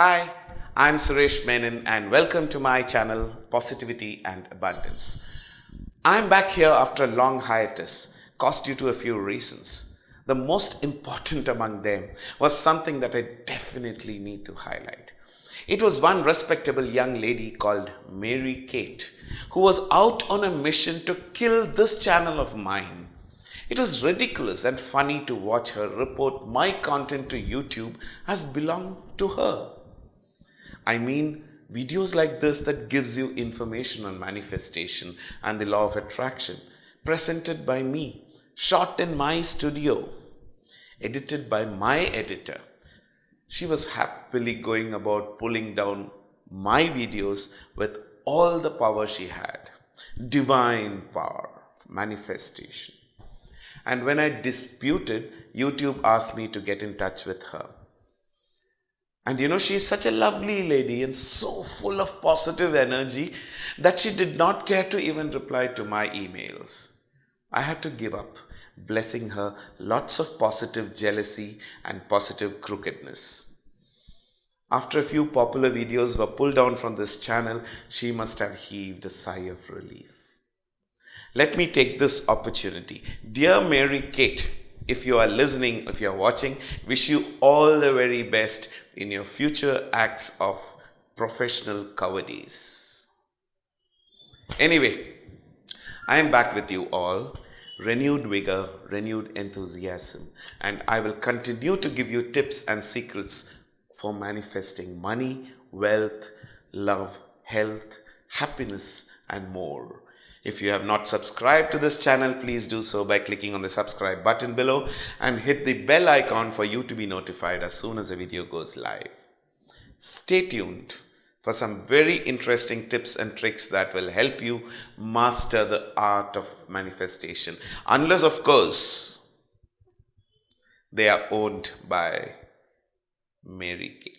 Hi, I'm Suresh Menon and welcome to my channel Positivity and Abundance. I'm back here after a long hiatus, caused due to a few reasons. The most important among them was something that I definitely need to highlight. It was one respectable young lady called Mary Kate who was out on a mission to kill this channel of mine. It was ridiculous and funny to watch her report my content to YouTube as belonged to her. I mean, videos like this that gives you information on manifestation and the law of attraction, presented by me, shot in my studio, edited by my editor. She was happily going about pulling down my videos with all the power she had. Divine power, manifestation. And when I disputed, YouTube asked me to get in touch with her. And she's such a lovely lady and so full of positive energy that she did not care to even reply to my emails. I had to give up, blessing her lots of positive jealousy and positive crookedness. After a few popular videos were pulled down from this channel, she must have heaved a sigh of relief. Let me take this opportunity. Dear Mary Kate, if you are listening, if you are watching, wish you all the very best in your future acts of professional cowardice. Anyway, I am back with you all, renewed vigor, renewed enthusiasm, and I will continue to give you tips and secrets for manifesting money, wealth, love, health, happiness, and more. If you have not subscribed to this channel, please do so by clicking on the subscribe button below and hit the bell icon for you to be notified as soon as a video goes live. Stay tuned for some very interesting tips and tricks that will help you master the art of manifestation. Unless, of course, they are owned by Mary Kay.